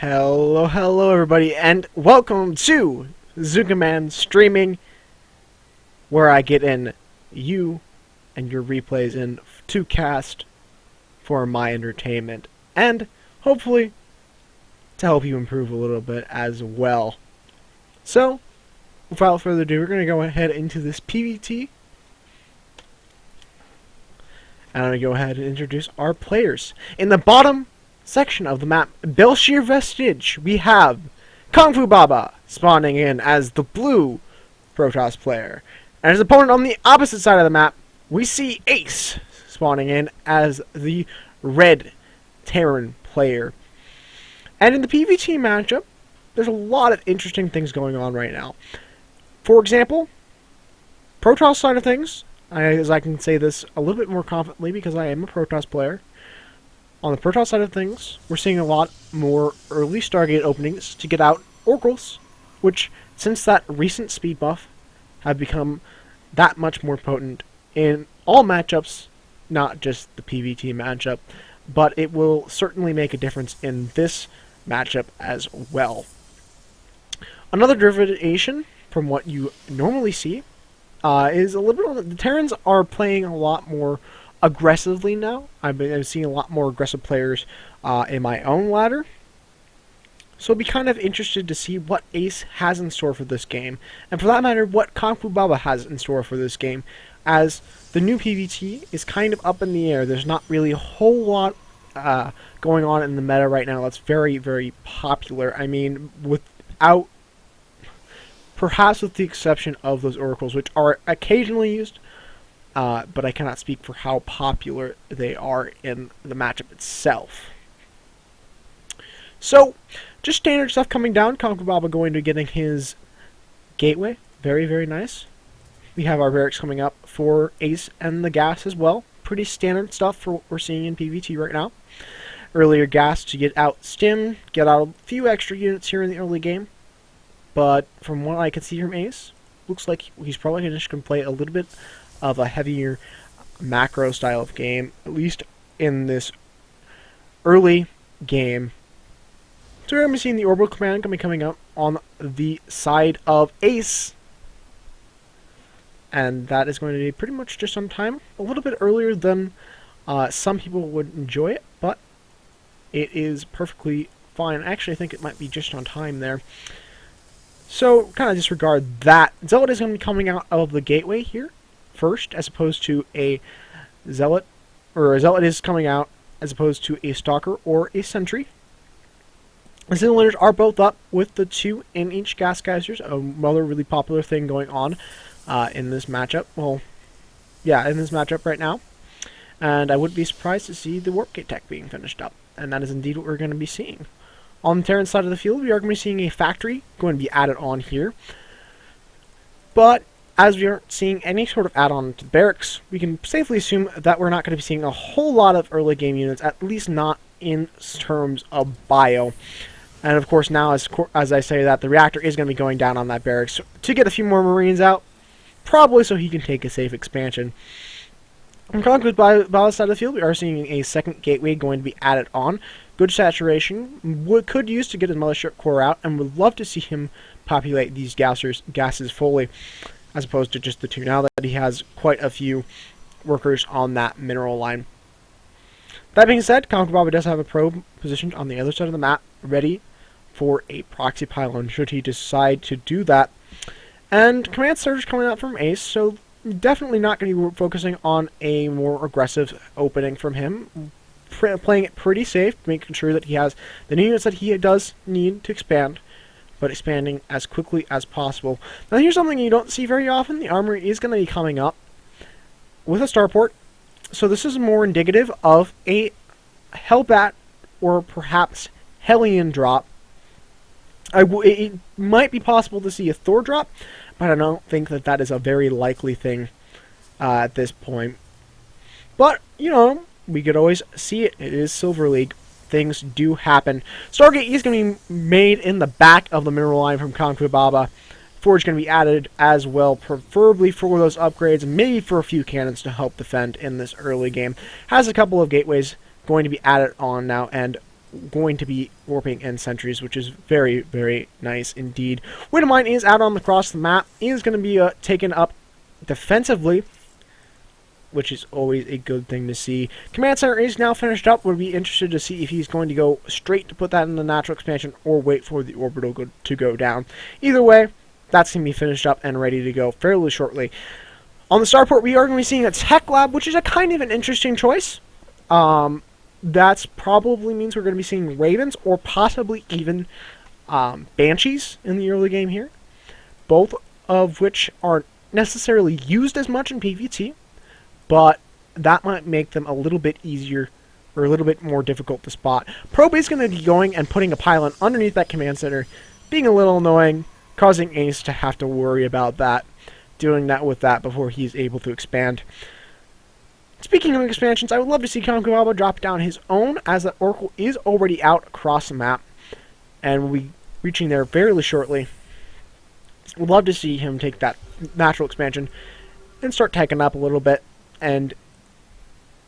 Hello everybody, and welcome to ZookaMan Streaming, where I get in you and your replays in to cast for my entertainment, and hopefully to help you improve a little bit as well. So, without further ado, we're going to go ahead into this PvT, and I'm going to go ahead and introduce our players. In the bottom section of the map, Belshir Vestige, we have KungfuBaba spawning in as the blue Protoss player. And his opponent on the opposite side of the map, we see Ace spawning in as the red Terran player. And in the PvT matchup, there's a lot of interesting things going on right now. For example, Protoss side of things, as I can say this a little bit more confidently because I am a Protoss player. On the Protoss side of things, we're seeing a lot more early Stargate openings to get out Oracles, which, since that recent speed buff, have become that much more potent in all matchups, not just the PvT matchup, but it will certainly make a difference in this matchup as well. Another derivation from what you normally see is a little bit on the Terrans are playing a lot more aggressively now. I'm seeing a lot more aggressive players in my own ladder. So I'll be kind of interested to see what Ace has in store for this game. And for that matter, what KungfuBaba has in store for this game. As the new PvT is kind of up in the air. There's not really a whole lot going on in the meta right now that's very, very popular. I mean, perhaps with the exception of those Oracles, which are occasionally used. But I cannot speak for how popular they are in the matchup itself. So, just standard stuff coming down. KungfuBaba going to getting his gateway. Very, very nice. We have our barracks coming up for Ace and the gas as well. Pretty standard stuff for what we're seeing in PvT right now. Earlier gas to get out stim, get out a few extra units here in the early game. But from what I can see from Ace, looks like he's probably just going to play a little bit of a heavier macro style of game, at least in this early game. So we're going to be seeing the orbital command going to be coming up on the side of Ace. And that is going to be pretty much just on time. A little bit earlier than some people would enjoy it, but it is perfectly fine. Actually, I think it might be just on time there. So, kind of disregard that. Zealot is going to be coming out of the gateway here first, as opposed to a Zealot, or a Zealot is coming out as opposed to a Stalker or a Sentry. The simulators are both up with the 2 in each gas geysers, another really popular thing going on in this matchup. Well, yeah, in this matchup right now. And I wouldn't be surprised to see the Warp Gate tech being finished up, and that is indeed what we're going to be seeing. On the Terran side of the field, we are going to be seeing a factory going to be added on here. But as we aren't seeing any sort of add-on to the barracks, we can safely assume that we're not going to be seeing a whole lot of early game units, at least not in terms of bio. And of course now, as I say that, the reactor is going to be going down on that barracks to get a few more Marines out, probably so he can take a safe expansion. On KungfuBaba's side of the field, we are seeing a second gateway going to be added on. Good saturation, could use to get his mothership core out, and would love to see him populate these gases fully, as opposed to just the 2, now that he has quite a few workers on that mineral line. That being said, KungfuBaba does have a probe positioned on the other side of the map, ready for a proxy pylon should he decide to do that. And command surge coming out from Ace, so definitely not going to be focusing on a more aggressive opening from him. Playing it pretty safe, making sure that he has the units that he does need to expand, but expanding as quickly as possible. Now here's something you don't see very often. The armory is going to be coming up with a starport, so this is more indicative of a Hellbat or perhaps Hellion drop. It might be possible to see a Thor drop, but I don't think that that is a very likely thing at this point. But, you know, we could always see it. It is Silver League. Things do happen. Stargate is going to be made in the back of the mineral line from KungfuBaba. Forge going to be added as well, preferably for those upgrades, maybe for a few cannons to help defend in this early game. Has a couple of gateways going to be added on now, and going to be warping in sentries, which is very, very nice indeed. Widowmine is out on across the map. He is going to be taken up defensively, which is always a good thing to see. Command Center is now finished up. We'll be interested to see if he's going to go straight to put that in the natural expansion or wait for the orbital to go down. Either way, that's going to be finished up and ready to go fairly shortly. On the starport, we are going to be seeing a tech lab, which is a kind of an interesting choice. That probably means we're going to be seeing Ravens or possibly even Banshees in the early game here. Both of which aren't necessarily used as much in PvT, but that might make them a little bit easier or a little bit more difficult to spot. Probe is going to be going and putting a pylon underneath that command center, being a little annoying, causing Ace to have to worry about that, doing that with that before he's able to expand. Speaking of expansions, I would love to see KungfuBaba drop down his own, as the Oracle is already out across the map, and we'll be reaching there fairly shortly. Would love to see him take that natural expansion and start taking up a little bit, and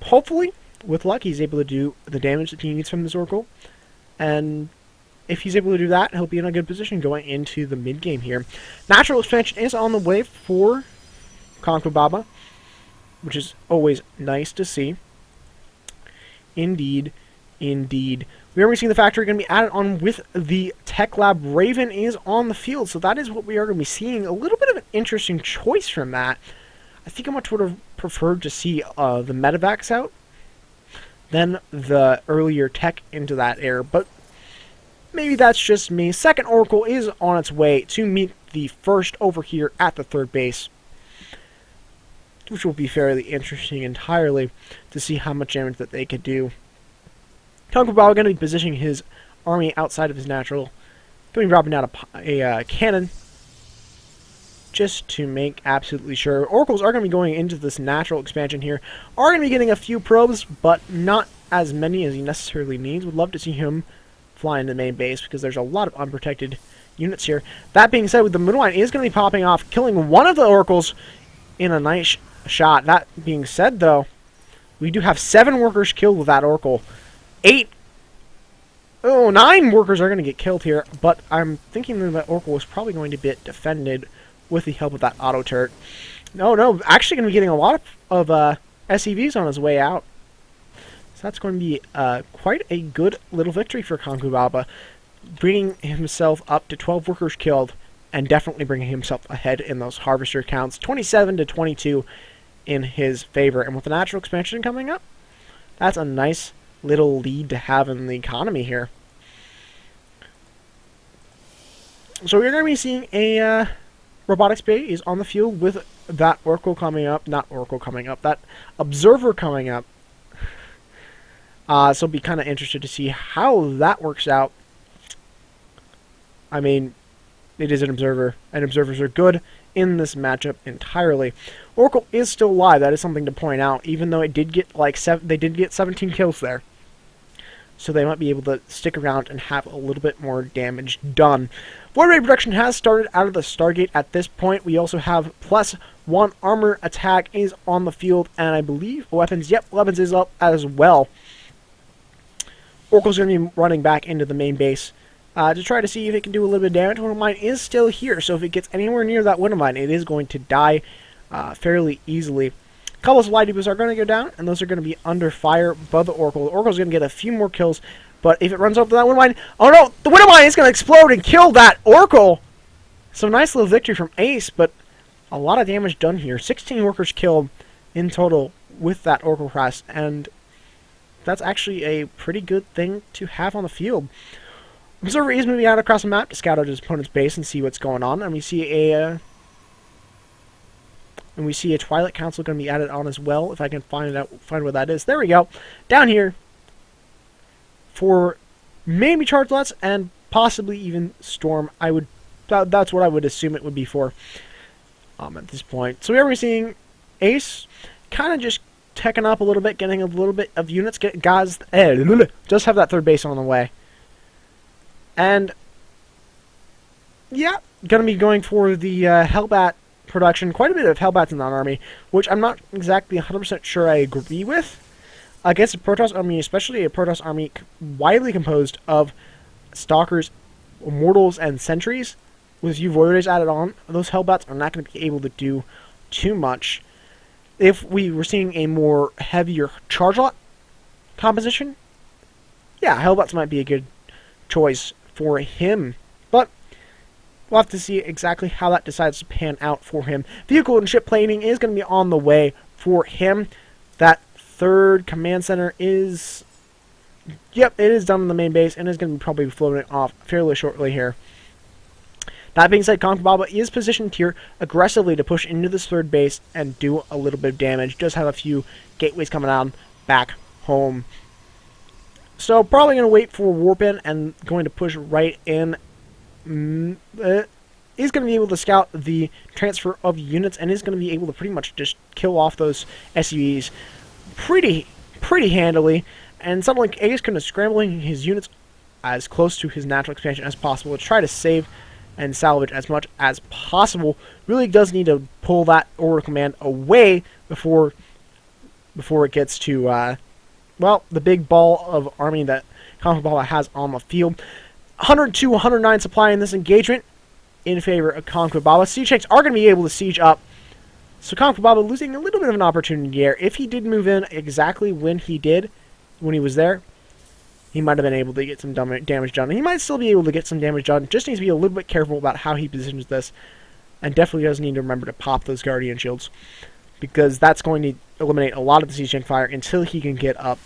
hopefully, with luck, he's able to do the damage that he needs from this Oracle, and if he's able to do that, he'll be in a good position going into the mid-game here. Natural expansion is on the way for KungfuBaba, which is always nice to see. Indeed, indeed. We are seeing the factory going to be added on with the Tech Lab. Raven is on the field, so that is what we are going to be seeing. A little bit of an interesting choice from that. I think I much would have preferred to see the Medivacs out than the earlier tech into that air, but maybe that's just me. Second Oracle is on its way to meet the first over here at the third base, which will be fairly interesting entirely to see how much damage that they could do. KungfuBaba going to be positioning his army outside of his natural, going to be dropping out a cannon just to make absolutely sure. Oracles are going to be going into this natural expansion here, are going to be getting a few probes, but not as many as he necessarily needs. Would love to see him fly into the main base because there's a lot of unprotected units here. That being said, with the middle line is going to be popping off, killing one of the Oracles in a nice shot. That being said, though, we do have 7 workers killed with that Oracle. 9 workers are going to get killed here, but I'm thinking that the Oracle is probably going to be defended with the help of that auto turret. No, actually going to be getting a lot of SCVs on his way out. So that's going to be quite a good little victory for KungfuBaba, bringing himself up to 12 workers killed, and definitely bringing himself ahead in those harvester counts, 27 to 22 in his favor. And with the natural expansion coming up, that's a nice little lead to have in the economy here. So we're going to be seeing a robotics bay is on the field with that Oracle coming up, that Observer coming up. So be kind of interested to see how that works out. I mean, it is an Observer, and Observers are good in this matchup entirely. Oracle is still alive. That is something to point out, even though it did get they did get 17 kills there. So they might be able to stick around and have a little bit more damage done. Void Ray production has started out of the Stargate at this point. We also have +1 armor attack is on the field, and I believe weapons. Yep, weapons is up as well. Oracle's going to be running back into the main base to try to see if it can do a little bit of damage. Widowmine is still here, so if it gets anywhere near that Widowmine, it is going to die fairly easily. A couple of light depots are going to go down, and those are going to be under fire by the Oracle. The Oracle's going to get a few more kills, but if it runs up to that Widowmine, oh no, the Widowmine is going to explode and kill that Oracle! So nice little victory from Ace, but a lot of damage done here. 16 workers killed in total with that Oracle Crest, and that's actually a pretty good thing to have on the field. Observer is moving out across the map to scout out his opponent's base and see what's going on, and we see a Twilight Council going to be added on as well. If I can find where that is. There we go. Down here for maybe Chargelots and possibly even Storm. That's what I would assume it would be for at this point. So we are seeing Ace kind of just teching up a little bit, getting a little bit of units. Guys, just have that third base on the way. And yeah, going to be going for the Hellbat production. Quite a bit of Hellbats in that army, which I'm not exactly 100% sure I agree with. against a Protoss army, especially a Protoss army widely composed of Stalkers, Immortals, and Sentries, with a few Voiders added on, those Hellbats are not going to be able to do too much. If we were seeing a more heavier charge lot composition, yeah, Hellbats might be a good choice for him. But we'll have to see exactly how that decides to pan out for him. Vehicle and ship planing is going to be on the way for him. That third command center is... Yep, it is done on the main base and is going to be probably floating off fairly shortly here. That being said, KungfuBaba is positioned here aggressively to push into this third base and do a little bit of damage. Does have a few gateways coming down back home. So probably going to wait for Warp in and going to push right in. Is going to be able to scout the transfer of units and is going to be able to pretty much just kill off those SUVs pretty handily. And something like A is kind of scrambling his units as close to his natural expansion as possible to try to save and salvage as much as possible. Really does need to pull that order command away before it gets to well, the big ball of army that KungfuBaba has on the field. 102, 109 supply in this engagement in favor of KungfuBaba. Siege tanks are going to be able to siege up. So KungfuBaba losing a little bit of an opportunity here. If he did move in exactly when he was there, he might have been able to get some damage done. He might still be able to get some damage done. Just needs to be a little bit careful about how he positions this. And definitely does need to remember to pop those Guardian Shields, because that's going to eliminate a lot of the siege tank fire until he can get up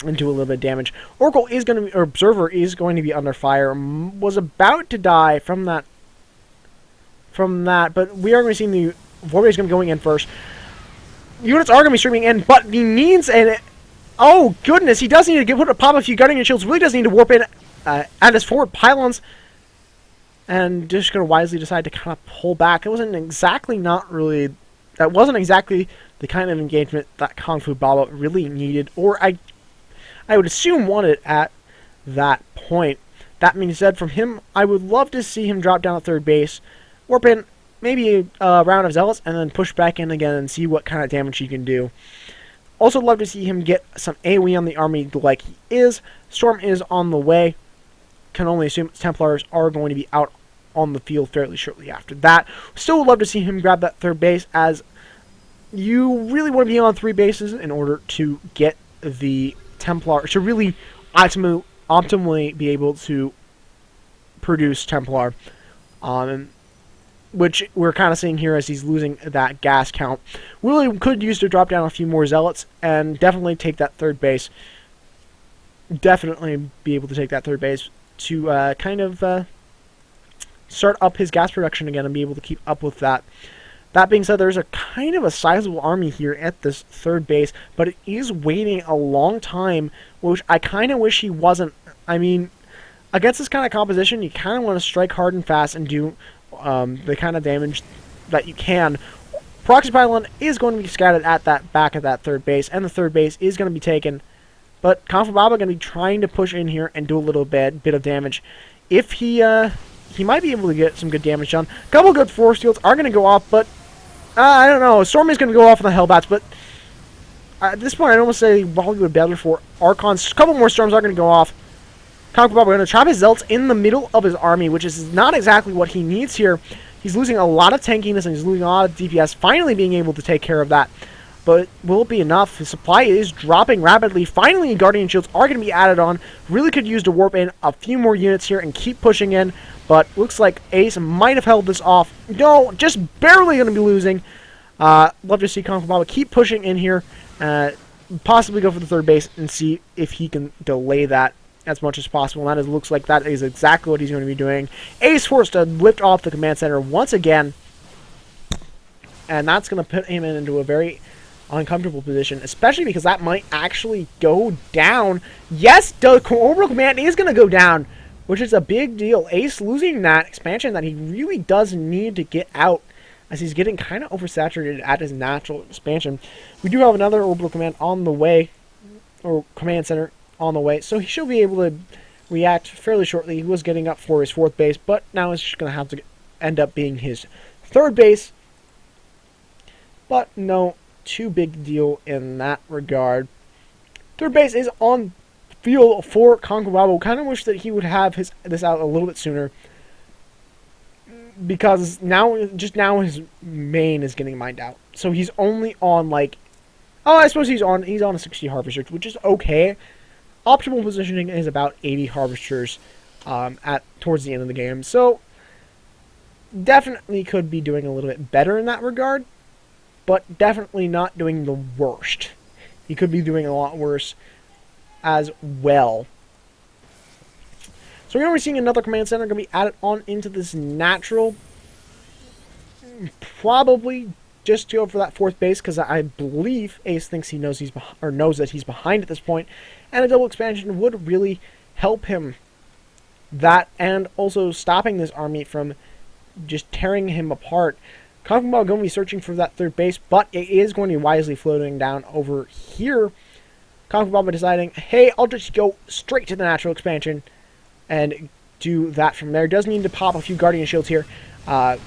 and do a little bit of damage. Oracle is going to be, or Observer is going to be under fire. Was about to die from that, but we are going to see the Warrior is going to be going in first. Units are going to be streaming in, but he needs an... Oh, goodness, he does need to pop a few Guardian Shields. Really does need to warp in at his forward pylons. And just going to wisely decide to kind of pull back. It wasn't exactly that wasn't exactly the kind of engagement that KungfuBaba really needed, or I would assume wanted at that point. That being said, from him, I would love to see him drop down at third base, warp in maybe a round of Zealots, and then push back in again and see what kind of damage he can do. Also love to see him get some AoE on the army like he is. Storm is on the way. Can only assume Templars are going to be out on the field fairly shortly after that. Still would love to see him grab that third base, as you really want to be on 3 bases in order to get the Templar, to really optimally be able to produce Templar. Which we're kind of seeing here as he's losing that gas count. Really could use to drop down a few more Zealots and definitely take that third base. Definitely be able to take that third base to kind of start up his gas production again and be able to keep up with that. That being said, there's a kind of a sizable army here at this third base, but it is waiting a long time, which I kind of wish he wasn't. I mean, against this kind of composition, you kind of want to strike hard and fast and do the kind of damage that you can. Proxy Pylon is going to be scattered at that back of that third base, and the third base is going to be taken. But KungfuBaba going to be trying to push in here and do a little bit of damage. If he might be able to get some good damage done. A couple good force fields are going to go off, but I don't know. Storm is going to go off on the Hellbats, but at this point, I'd almost say Wally would be better for Archons. A couple more Storms are going to go off. KungfuBaba going to trap his Zealots in the middle of his army, which is not exactly what he needs here. He's losing a lot of tankiness and he's losing a lot of DPS, finally being able to take care of that. But will it be enough? His supply is dropping rapidly. Finally, Guardian Shields are going to be added on. Really could use to warp in a few more units here and keep pushing in. But looks like Ace might have held this off. No, just barely going to be losing. Love to see KungfuBaba keep pushing in here. Possibly go for the third base and see if he can delay that as much as possible. And that looks like that is exactly what he's going to be doing. Ace forced to lift off the command center once again. And that's going to put him into a very uncomfortable position, especially because that might actually go down. Yes, the orbital command is going to go down, which is a big deal. Ace losing that expansion that he really does need to get out, as he's getting kind of oversaturated at his natural expansion. We do have another orbital command on the way, or command center on the way, so he should be able to react fairly shortly. He was getting up for his fourth base, but now it's just going to have to end up being his third base. But no too big deal in that regard. Third base is on field for KungfuBaba. Kind of wish that he would have this out a little bit sooner, because now his main is getting mined out. So he's only on like, oh, I suppose he's on a 60 harvester, which is okay. Optimal positioning is about 80 harvesters towards the end of the game. So definitely could be doing a little bit better in that regard, but definitely not doing the worst. He could be doing a lot worse as well. So we're going to be seeing another command center going to be added on into this natural. Probably just to go for that fourth base, because I believe Ace thinks he knows knows that he's behind at this point, and a double expansion would really help him. That, and also stopping this army from just tearing him apart. KungfuBaba going to be searching for that third base, but it is going to be wisely floating down over here. KungfuBaba deciding, hey, I'll just go straight to the natural expansion and do that from there. Does need to pop a few Guardian Shields here,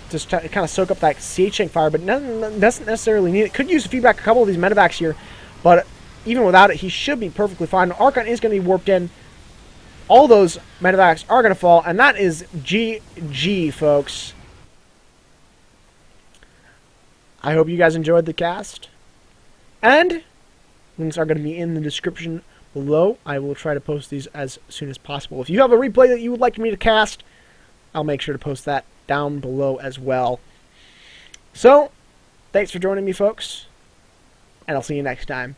just to kind of soak up that CH tank fire, but doesn't necessarily need it. Could use feedback a couple of these medevacs here, but even without it, he should be perfectly fine. Archon is going to be warped in. All those medevacs are going to fall, and that is GG, folks. I hope you guys enjoyed the cast, and links are going to be in the description below. I will try to post these as soon as possible. If you have a replay that you would like me to cast, I'll make sure to post that down below as well. So, thanks for joining me, folks, and I'll see you next time.